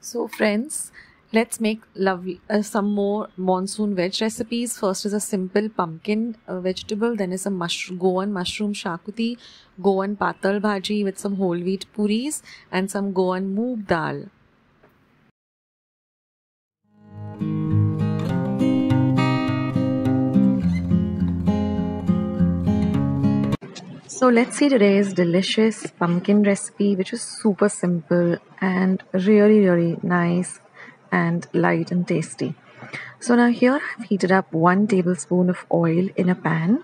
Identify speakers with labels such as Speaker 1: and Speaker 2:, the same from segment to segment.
Speaker 1: So friends, let's make lovely some more monsoon veg recipes. First is a simple pumpkin vegetable, then is a Goan mushroom shakuti, Goan Patal Bhaji with some whole wheat puris and some Goan moong dal. So let's see today's delicious pumpkin recipe, which is super simple and really nice and light and tasty. So now here I've heated up 1 tablespoon of oil in a pan.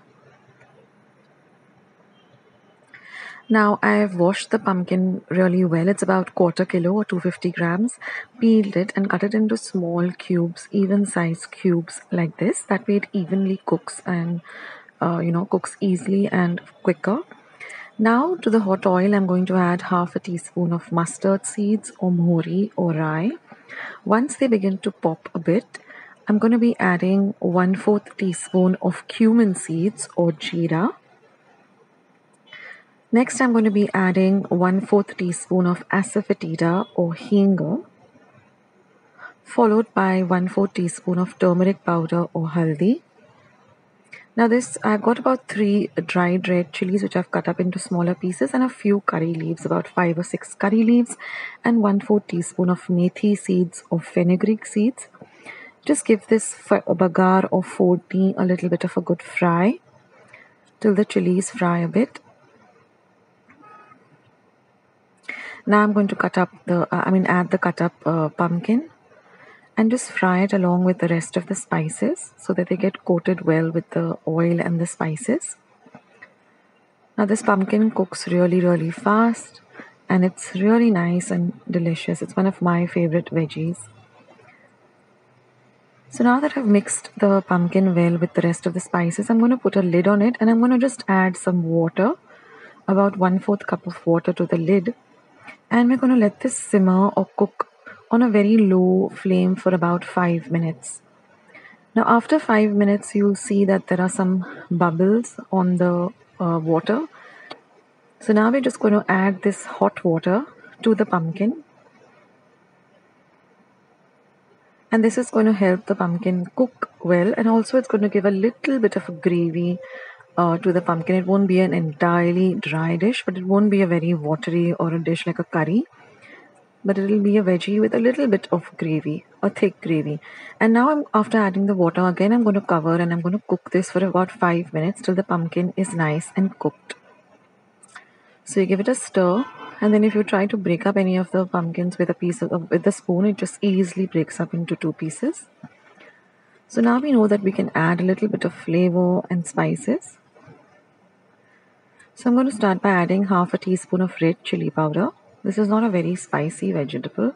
Speaker 1: Now I've washed the pumpkin really well. It's about quarter kilo or 250 grams. Peeled it and cut it into small cubes, even size cubes like this. That way it evenly cooks and cooks easily and quicker. Now to the hot oil, I'm going to add half a teaspoon of mustard seeds or mohri or rye. Once they begin to pop a bit, I'm going to be adding 1/4 teaspoon of cumin seeds or jeera. Next, I'm going to be adding 1/4 teaspoon of asafoetida or hinga, followed by 1/4 teaspoon of turmeric powder or haldi. Now I've got about 3 dried red chilies which I've cut up into smaller pieces and a few curry leaves, about 5 or 6 curry leaves, and 1/4 teaspoon of methi seeds or fenugreek seeds. Just give this bagar or vodee a little bit of a good fry till the chilies fry a bit. Now I'm going to add the cut up pumpkin and just fry it along with the rest of the spices so that they get coated well with the oil and the spices. Now this pumpkin cooks really fast and it's really nice and delicious. It's one of my favorite veggies. So now that I've mixed the pumpkin well with the rest of the spices, I'm going to put a lid on it and I'm going to just add some water, about 1/4 cup of water to the lid. And we're going to let this simmer or cook on a very low flame for about 5 minutes. Now after 5 minutes, you'll see that there are some bubbles on the water. So now we're just going to add this hot water to the pumpkin. And this is going to help the pumpkin cook well, and also it's going to give a little bit of a gravy to the pumpkin. It won't be an entirely dry dish, but it won't be a very watery or a dish like a curry. But it will be a veggie with a little bit of gravy, a thick gravy. And now after adding the water, again I'm going to cover and I'm going to cook this for about 5 minutes till the pumpkin is nice and cooked. So you give it a stir, and then if you try to break up any of the pumpkins with a spoon, it just easily breaks up into 2 pieces. So now we know that we can add a little bit of flavor and spices. So I'm going to start by adding half a teaspoon of red chili powder. This is not a very spicy vegetable,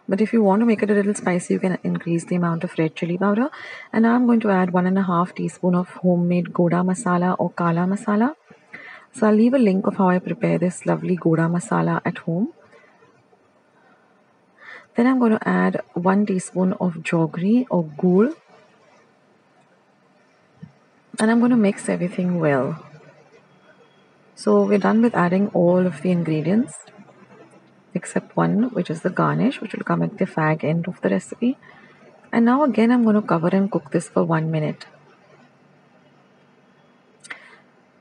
Speaker 1: but if you want to make it a little spicy, you can increase the amount of red chili powder. And now I'm going to add 1.5 teaspoon of homemade Goda masala or kala masala. So I'll leave a link of how I prepare this lovely Goda masala at home. Then I'm going to add 1 teaspoon of jaggery or gur, and I'm going to mix everything well. So we're done with adding all of the ingredients except one, which is the garnish, which will come at the fag end of the recipe. And now again I'm going to cover and cook this for 1 minute.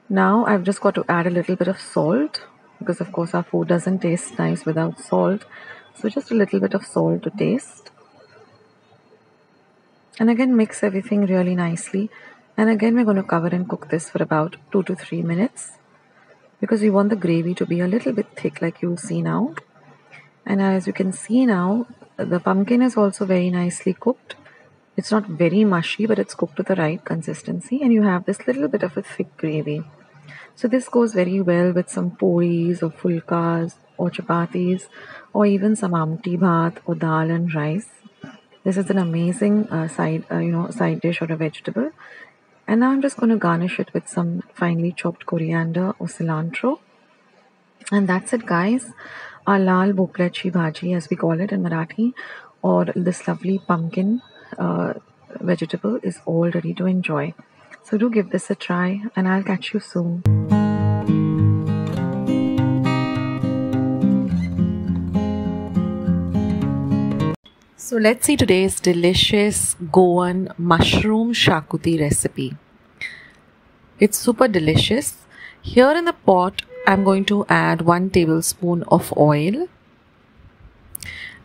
Speaker 1: Now I've just got to add a little bit of salt, because of course our food doesn't taste nice without salt. So just a little bit of salt to taste. And again mix everything really nicely. And again we're going to cover and cook this for about 2 to 3 minutes, because we want the gravy to be a little bit thick, like you'll see now. And as you can see now, the pumpkin is also very nicely cooked. It's not very mushy, but it's cooked to the right consistency, and you have this little bit of a thick gravy. So this goes very well with some puris or fulkas or chapatis, or even some amti bhat or dal and rice. This is an amazing side dish or a vegetable. And now I'm just going to garnish it with some finely chopped coriander or cilantro. And that's it, guys. Our Alle Belle Bhaji, as we call it in Marathi, or this lovely pumpkin vegetable, is all ready to enjoy. So do give this a try, and I'll catch you soon. So let's see today's delicious Goan mushroom Xacuti recipe. It's super delicious. Here in the pot, I'm going to add 1 tablespoon of oil.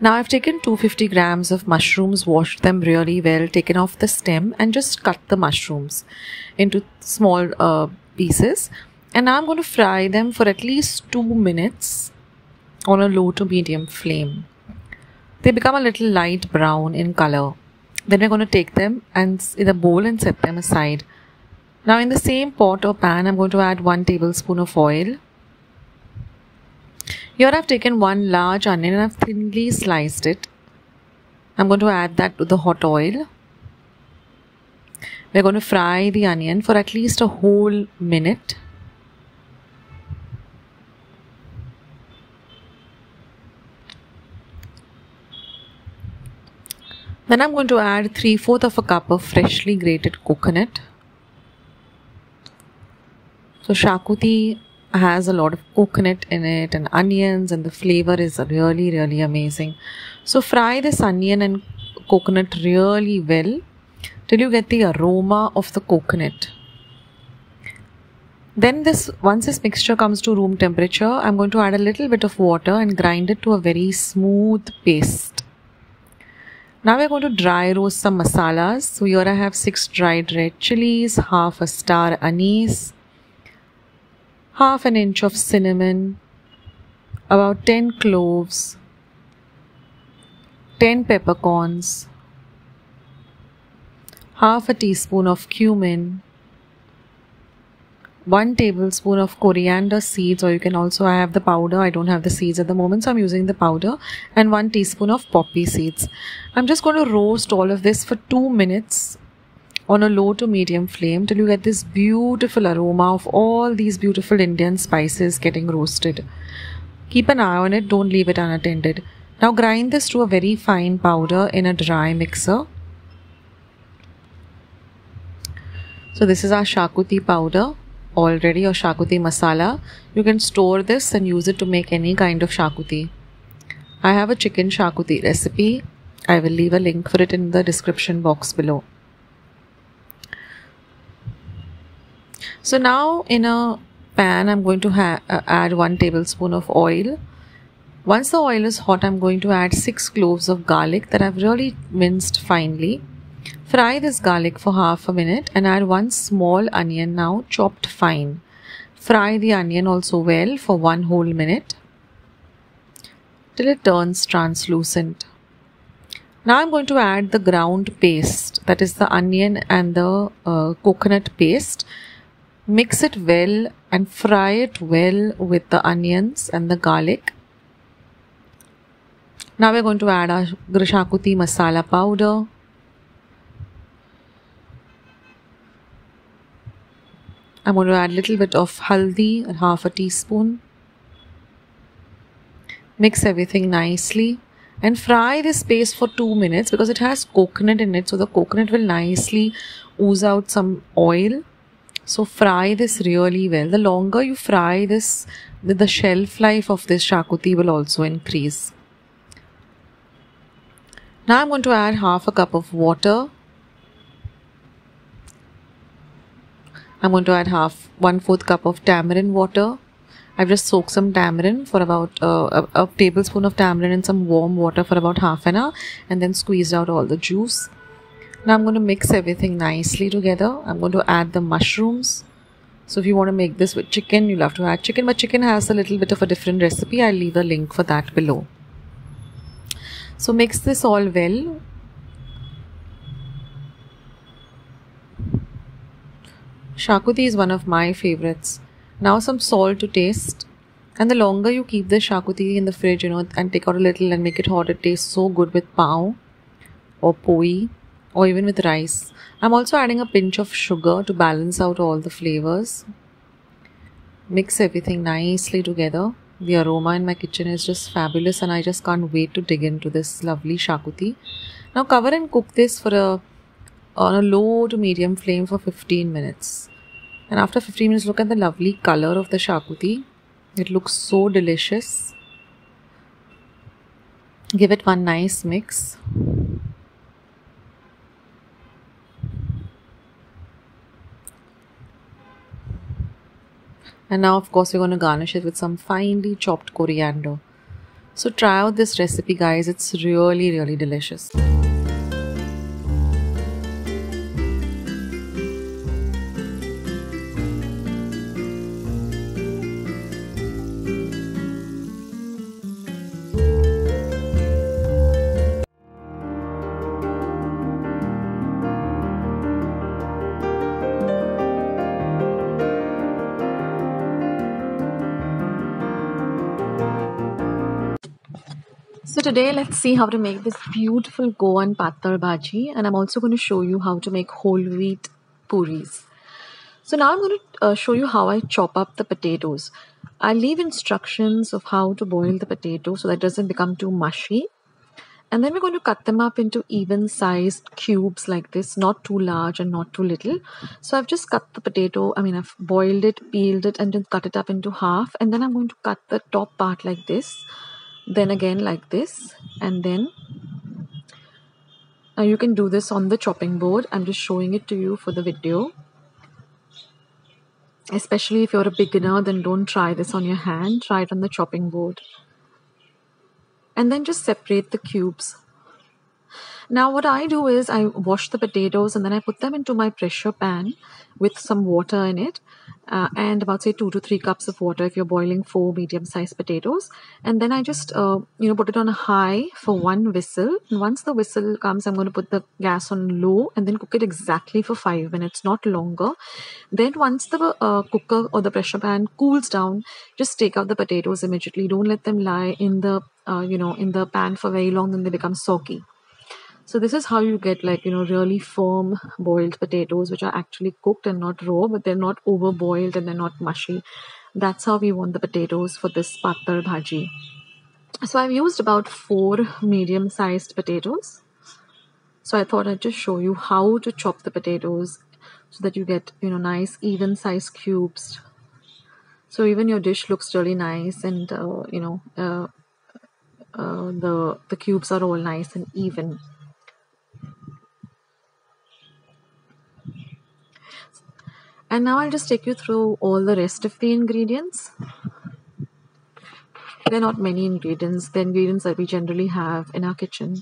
Speaker 1: Now I've taken 250 grams of mushrooms, washed them really well, taken off the stem and just cut the mushrooms into small pieces. And now I'm going to fry them for at least 2 minutes on a low to medium flame. They become a little light brown in color. Then we're going to take them and in a bowl and set them aside. Now in the same pot or pan, I'm going to add 1 tablespoon of oil. Here I've taken 1 large onion and I've thinly sliced it. I'm going to add that to the hot oil. We're going to fry the onion for at least a whole minute. Then I'm going to add 3/4 of a cup of freshly grated coconut. So Xacuti has a lot of coconut in it and onions, and the flavor is really amazing. So fry this onion and coconut really well till you get the aroma of the coconut. Then once this mixture comes to room temperature, I'm going to add a little bit of water and grind it to a very smooth paste. Now we're going to dry roast some masalas. So here I have 6 dried red chilies, half a star anise, half an inch of cinnamon, about 10 cloves, 10 peppercorns, half a teaspoon of cumin, 1 tablespoon of coriander seeds, or you can also have the powder. I don't have the seeds at the moment, so I'm using the powder, and 1 teaspoon of poppy seeds. I'm just going to roast all of this for 2 minutes on a low to medium flame till you get this beautiful aroma of all these beautiful Indian spices getting roasted. Keep an eye on it, don't leave it unattended. Now grind this to a very fine powder in a dry mixer. So this is our Xacuti powder already, or Xacuti masala. You can store this and use it to make any kind of Xacuti. I have a chicken Xacuti recipe. I will leave a link for it in the description box below. So now in a pan, I'm going to add 1 tablespoon of oil. Once the oil is hot, I'm going to add 6 cloves of garlic that I've really minced finely. Fry this garlic for half a minute and add 1 small onion now chopped fine. Fry the onion also well for 1 whole minute till it turns translucent. Now I'm going to add the ground paste, that is the onion and the coconut paste. Mix it well and fry it well with the onions and the garlic. Now we're going to add our Xacuti masala powder. I'm going to add a little bit of haldi, half a teaspoon. Mix everything nicely and fry this paste for 2 minutes because it has coconut in it, so the coconut will nicely ooze out some oil. So fry this really well. The longer you fry this, the shelf life of this Xacuti will also increase. Now I'm going to add half a cup of water. I'm going to add 1/4 cup of tamarind water. I've just soaked some tamarind for about a tablespoon of tamarind in some warm water for about half an hour and then squeezed out all the juice. Now I'm going to mix everything nicely together. I'm going to add the mushrooms. So if you want to make this with chicken, you'll have to add chicken, but chicken has a little bit of a different recipe. I'll leave a link for that below. So mix this all well. Xacuti is one of my favorites. Now some salt to taste. And the longer you keep the Xacuti in the fridge, and take out a little and make it hot, it tastes so good with pao or poi or even with rice. I'm also adding a pinch of sugar to balance out all the flavors. Mix everything nicely together. The aroma in my kitchen is just fabulous and I just can't wait to dig into this lovely Xacuti. Now cover and cook this on a low to medium flame for 15 minutes. And after 15 minutes, look at the lovely color of the Xacuti. It looks so delicious. Give it one nice mix. And now, of course, we're going to garnish it with some finely chopped coriander. So try out this recipe, guys. It's really, really delicious. So today let's see how to make this beautiful Goan Patal Bhaji, and I'm also going to show you how to make whole wheat puris. So now I'm going to show you how I chop up the potatoes. I leave instructions of how to boil the potato so that it doesn't become too mushy. And then we're going to cut them up into even sized cubes like this, not too large and not too little. So I've just cut the potato, I've boiled it, peeled it, and then cut it up into half. And then I'm going to cut the top part like this, then again like this, and then now you can do this on the chopping board. I'm just showing it to you for the video. Especially if you're a beginner, then don't try this on your hand, try it on the chopping board. And then just separate the cubes. Now what I do is I wash the potatoes and then I put them into my pressure pan with some water in it, and about say 2 to 3 cups of water if you're boiling 4 medium-sized potatoes. And then I just put it on a high for 1 whistle. And once the whistle comes, I'm going to put the gas on low and then cook it exactly for 5 minutes, not longer. Then once the cooker or the pressure pan cools down, just take out the potatoes immediately. Don't let them lie in the in the pan for very long, then they become soggy. So this is how you get really firm boiled potatoes which are actually cooked and not raw, but they're not over boiled and they're not mushy. That's how we want the potatoes for this patal bhaji. So I've used about 4 medium-sized potatoes. So I thought I'd just show you how to chop the potatoes so that you get nice even sized cubes. So even your dish looks really nice, and the cubes are all nice and even. And now I'll just take you through all the rest of the ingredients. There are not many ingredients, the ingredients that we generally have in our kitchen.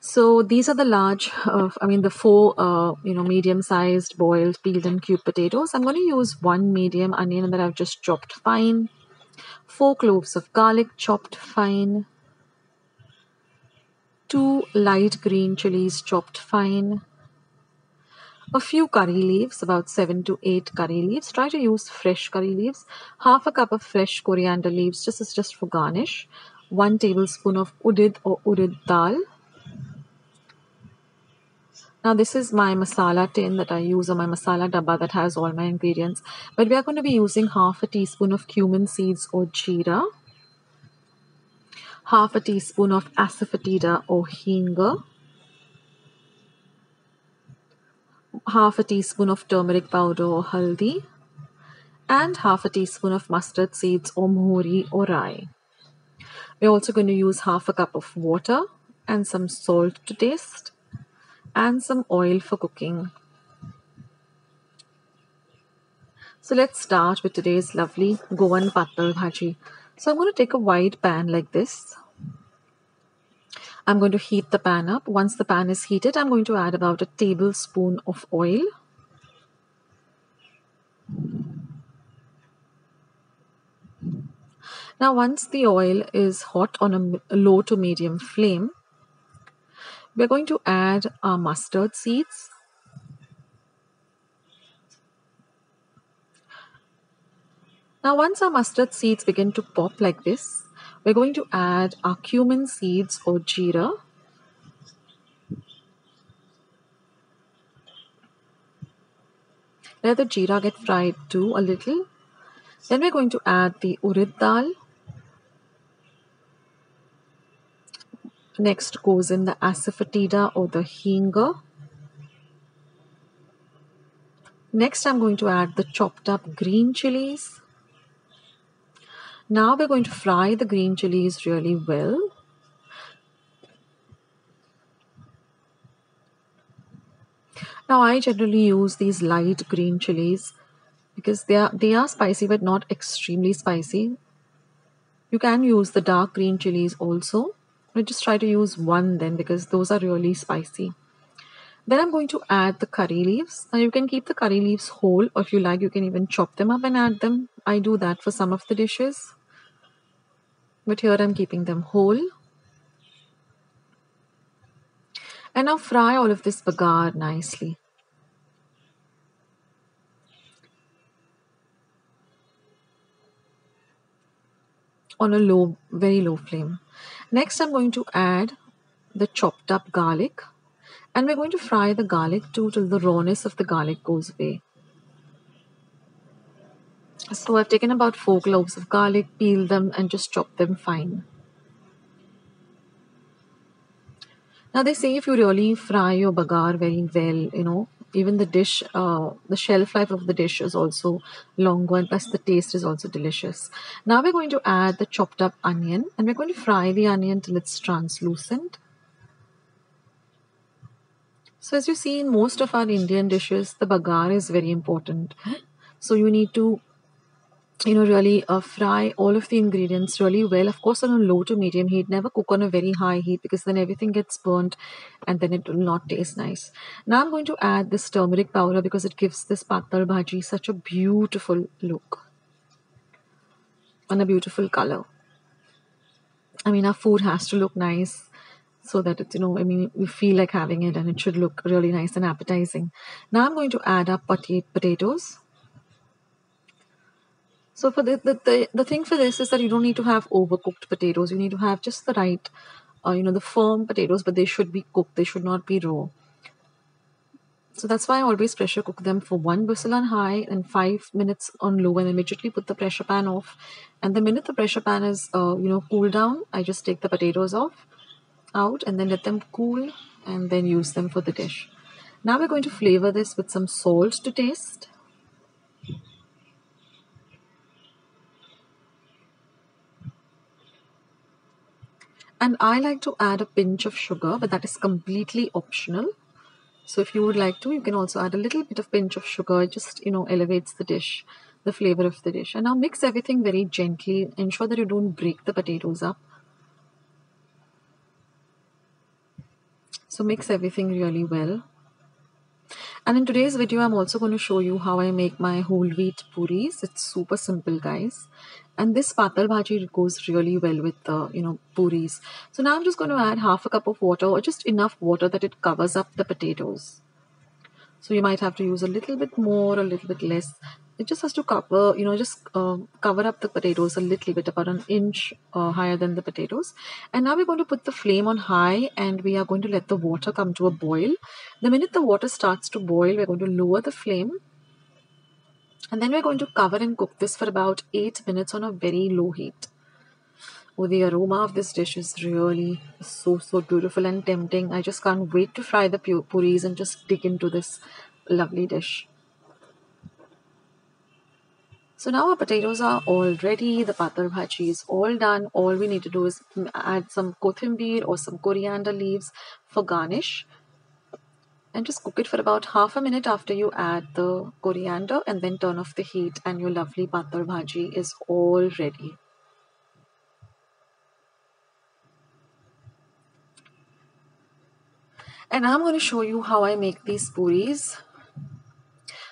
Speaker 1: So these are the the 4 medium-sized boiled, peeled and cubed potatoes. I'm going to use 1 medium onion that I've just chopped fine, 4 cloves of garlic chopped fine, 2 light green chilies chopped fine, a few curry leaves, about 7 to 8 curry leaves. Try to use fresh curry leaves. Half a cup of fresh coriander leaves, just for garnish. 1 tablespoon of udid or urid dal. Now this is my masala tin that I use, or my masala dabba that has all my ingredients. But we are going to be using half a teaspoon of cumin seeds or jeera, half a teaspoon of asafoetida or hinga, half a teaspoon of turmeric powder or haldi, and half a teaspoon of mustard seeds or mohori or rai. We're also going to use half a cup of water and some salt to taste and some oil for cooking. So let's start with today's lovely Goan Patal Bhaji. So I'm going to take a wide pan like this. I'm going to heat the pan up. Once the pan is heated, I'm going to add about a tablespoon of oil. Now once the oil is hot on a low to medium flame, we're going to add our mustard seeds. Now once our mustard seeds begin to pop like this, we're going to add our cumin seeds or jeera. Let the jeera get fried too a little. Then we're going to add the urid dal. Next goes in the asafoetida or the hinga. Next I'm going to add the chopped up green chilies. Now we're going to fry the green chilies really well. Now I generally use these light green chilies because they are spicy but not extremely spicy. You can use the dark green chilies also, but just try to use one then because those are really spicy. Then I'm going to add the curry leaves. Now you can keep the curry leaves whole, or if you like, you can even chop them up and add them. I do that for some of the dishes, but here I'm keeping them whole. And now fry all of this bagar nicely on a low, very low flame. Next, I'm going to add the chopped up garlic, and we're going to fry the garlic too till the rawness of the garlic goes away. So I've taken about 4 cloves of garlic, peeled them, and just chopped them fine. Now they say if you really fry your bagar very well, even the dish, the shelf life of the dish is also longer, and plus the taste is also delicious. Now we're going to add the chopped up onion, and we're going to fry the onion till it's translucent. So as you see in most of our Indian dishes, the bagar is very important. So you need to really fry all of the ingredients really well, of course on a low to medium heat. Never cook on a very high heat because then everything gets burnt and then it will not taste nice. Now I'm going to add this turmeric powder because it gives this patal bhaji such a beautiful look and a beautiful color. I mean, our food has to look nice so that it's, we feel like having it, and it should look really nice and appetizing. Now I'm going to add up potatoes. So for the thing for this is that you don't need to have overcooked potatoes. You need to have just the right, the firm potatoes, but they should be cooked. They should not be raw. So that's why I always pressure cook them for 1 whistle on high and 5 minutes on low, and immediately put the pressure pan off. And the minute the pressure pan is, cool down, I just take the potatoes out and then let them cool and then use them for the dish. Now we're going to flavor this with some salt to taste. And I like to add a pinch of sugar, but that is completely optional. So if you would like to, you can also add a little bit of pinch of sugar. It just, elevates the dish, the flavor of the dish. And now mix everything very gently. Ensure that you don't break the potatoes up. So mix everything really well. And in today's video, I'm also going to show you how I make my whole wheat puris. It's super simple, guys. And this patal bhaji goes really well with the, puris. So now I'm just going to add half a cup of water, or just enough water that it covers up the potatoes. So you might have to use a little bit more, a little bit less. It just has to cover, cover up the potatoes a little bit, about an inch higher than the potatoes. And now we're going to put the flame on high, and we are going to let the water come to a boil. The minute the water starts to boil, we're going to lower the flame. And then we're going to cover and cook this for about 8 minutes on a very low heat. Oh, the aroma of this dish is really so beautiful and tempting. I just can't wait to fry the puris and just dig into this lovely dish. So now our potatoes are all ready. The patal bhaji is all done. All we need to do is add some kothambir or some coriander leaves for garnish. And just cook it for about half a minute after you add the coriander, and then turn off the heat, and your lovely patal bhaji is all ready. And I'm going to show you how I make these puris.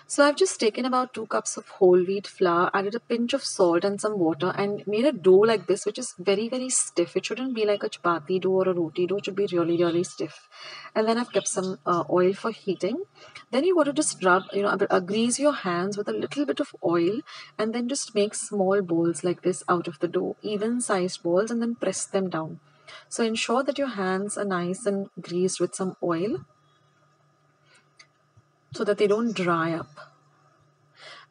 Speaker 1: So I've just taken about 2 cups of whole wheat flour, added a pinch of salt and some water, and made a dough like this, which is very, very stiff. It shouldn't be like a chapati dough or a roti dough. It should be really, really stiff. And then I've kept some oil for heating. Then you got to just rub, grease your hands with a little bit of oil, and then just make small balls like this out of the dough, even-sized balls, and then press them down. So ensure that your hands are nice and greased with some oil so that they don't dry up.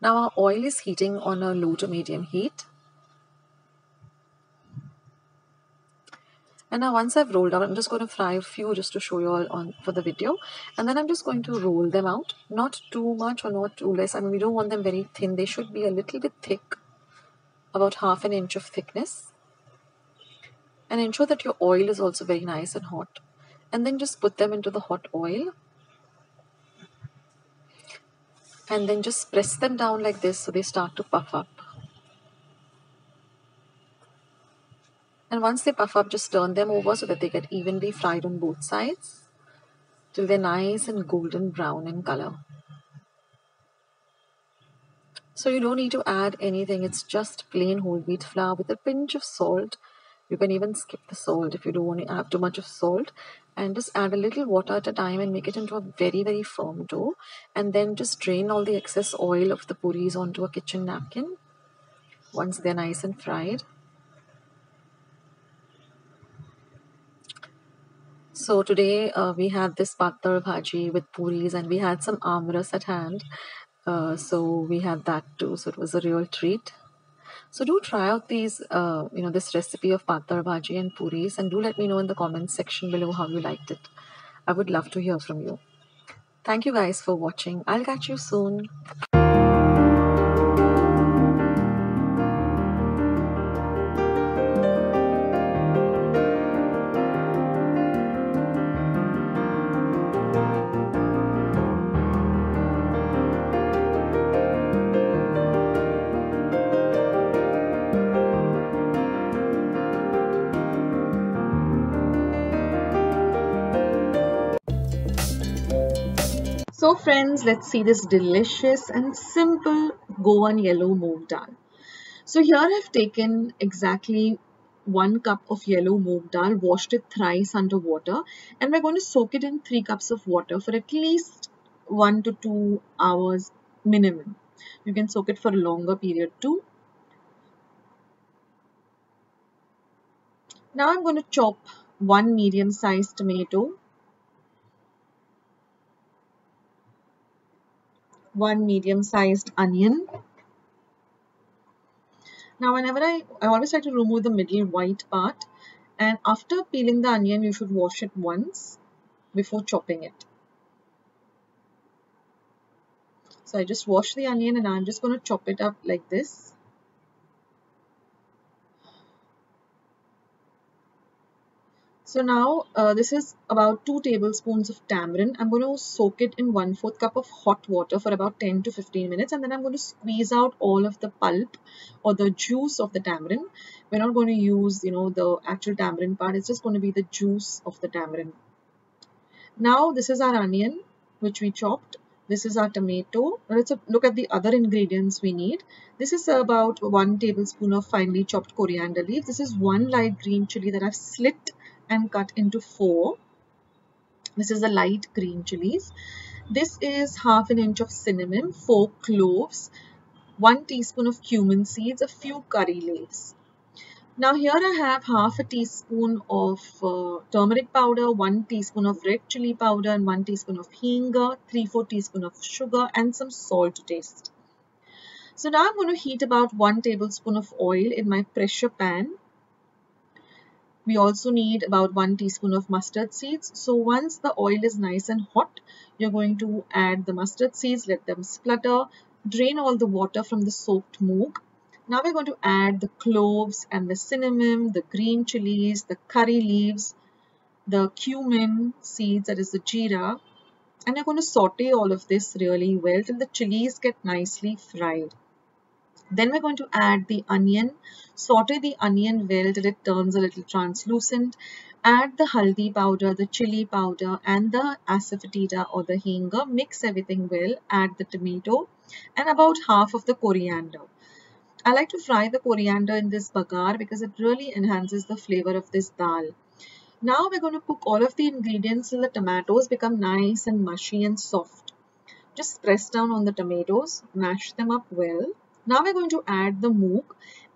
Speaker 1: Now our oil is heating on a low to medium heat. And now once I've rolled out, I'm just going to fry a few just to show you all on for the video. And then I'm just going to roll them out. Not too much or not too less. I mean, we don't want them very thin. They should be a little bit thick, about half an inch of thickness. And ensure that your oil is also very nice and hot. And then just put them into the hot oil. and then just press them down like this so they start to puff up. And once they puff up, just turn them over so that they get evenly fried on both sides till they're nice and golden brown in color. So you don't need to add anything. It's just plain whole wheat flour with a pinch of salt. You can even skip the salt if you don't want to have too much of salt, and just add a little water at a time and make it into a very, very firm dough. And then just drain all the excess oil of the puris onto a kitchen napkin once they're nice and fried. So today we had this patal bhaji with puris, and we had some amras at hand. So we had that too. So it was a real treat. So do try out these, this recipe of patal bhaji and puris, and do let me know in the comments section below how you liked it. I would love to hear from you. Thank you guys for watching. I'll catch you soon.
Speaker 2: So friends, let's see this delicious and simple Goan yellow moong dal. So here I've taken exactly 1 cup of yellow moong dal, washed it thrice under water, and we're going to soak it in 3 cups of water for at least 1 to 2 hours minimum. You can soak it for a longer period too. Now I'm going to chop 1 medium-sized tomato, 1 medium-sized onion. Now whenever I always try to remove the middle white part, and after peeling the onion you should wash it once before chopping it. So I just wash the onion and I'm just going to chop it up like this. So now this is about 2 tablespoons of tamarind. I'm going to soak it in 1/4 cup of hot water for about 10 to 15 minutes, and then I'm going to squeeze out all of the pulp or the juice of the tamarind. We're not going to use, the actual tamarind part. It's just going to be the juice of the tamarind. Now this is our onion which we chopped. This is our tomato. Let's look at the other ingredients we need. This is about 1 tablespoon of finely chopped coriander leaves. This is 1 light green chili that I've slit and cut into 4. This is the light green chilies. This is 1/2 inch of cinnamon, 4 cloves, 1 teaspoon of cumin seeds, a few curry leaves. Now here I have 1/2 teaspoon of turmeric powder, 1 teaspoon of red chili powder, and 1 teaspoon of heenga, 3/4 teaspoon of sugar, and some salt to taste. So now I'm going to heat about 1 tablespoon of oil in my pressure pan. We also need about 1 teaspoon of mustard seeds. So once the oil is nice and hot, you're going to add the mustard seeds, let them splutter, drain all the water from the soaked moong. Now we're going to add the cloves and the cinnamon, the green chilies, the curry leaves, the cumin seeds, that is the jeera, and you're going to saute all of this really well till the chilies get nicely fried. Then we're going to add the onion, saute the onion well till it turns a little translucent. Add the haldi powder, the chili powder, and the asafoetida or the heenga. Mix everything well. Add the tomato and about half of the coriander. I like to fry the coriander in this bagar because it really enhances the flavor of this dal. Now we're going to cook all of the ingredients till the tomatoes become nice and mushy and soft. Just press down on the tomatoes, mash them up well. Now we're going to add the moong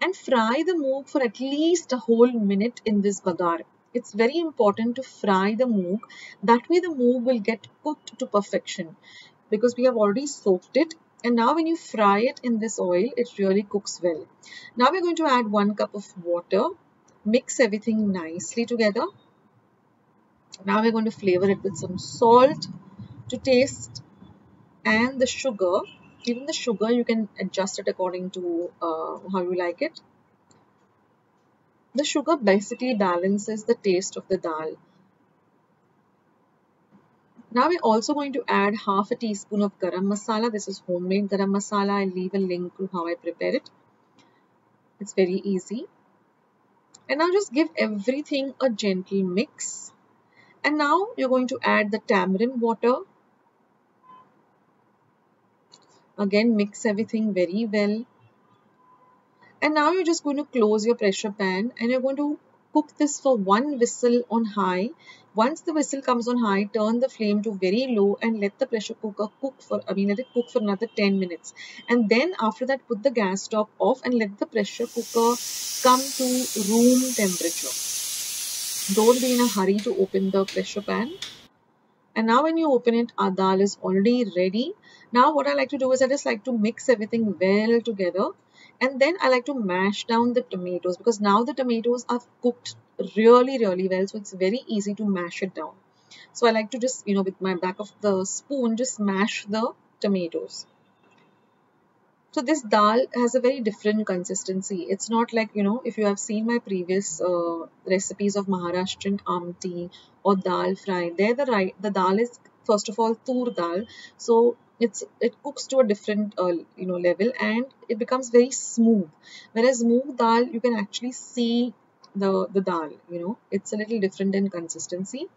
Speaker 2: and fry the moong for at least a whole minute in this bagar. It's very important to fry the moong. That way the moong will get cooked to perfection because we have already soaked it. And now when you fry it in this oil, it really cooks well. Now we're going to add 1 cup of water. Mix everything nicely together. Now we're going to flavor it with some salt to taste and the sugar. Even the sugar, you can adjust it according to how you like it. The sugar basically balances the taste of the dal. Now we're also going to add half a teaspoon of garam masala. This is homemade garam masala. I'll leave a link to how I prepare it. It's very easy. And now just give everything a gentle mix. And now you're going to add the tamarind water. Again, mix everything very well. And now you're just going to close your pressure pan and you're going to cook this for one whistle on high. Once the whistle comes on high, turn the flame to very low and let the pressure cooker cook for, let it cook for another 10 minutes. And then after that, put the gas top off and let the pressure cooker come to room temperature. Don't be in a hurry to open the pressure pan. And now when you open it, our dal is already ready. Now what I like to do is I just like to mix everything well together. And then I like to mash down the tomatoes because now the tomatoes are cooked really, really well. So it's very easy to mash it down. So I like to just, with my back of the spoon, just mash the tomatoes. So this dal has a very different consistency. It's not like, if you have seen my previous recipes of Maharashtrian amti or dal fry, there the dal is first of all tur dal. So it cooks to a different level and it becomes very smooth. Whereas moong dal, you can actually see the dal, it's a little different in consistency.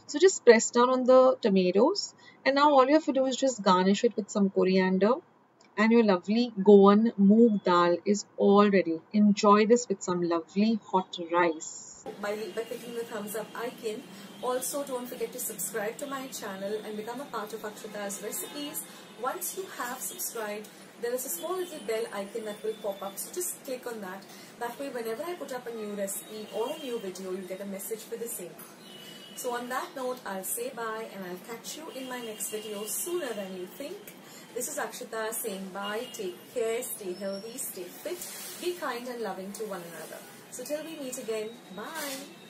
Speaker 2: So just press down on the tomatoes and now all you have to do is just garnish it with some coriander. And your lovely Goan moong dal is all ready. Enjoy this with some lovely hot rice.
Speaker 1: By clicking the thumbs up icon. Also, don't forget to subscribe to my channel and become a part of Akshita's recipes. Once you have subscribed, there is a small little bell icon that will pop up. So just click on that. That way, whenever I put up a new recipe or a new video, you get a message for the same. So on that note, I'll say bye and I'll catch you in my next video sooner than you think. This is Akshita saying bye, take care, stay healthy, stay fit, be kind and loving to one another. So till we meet again, bye.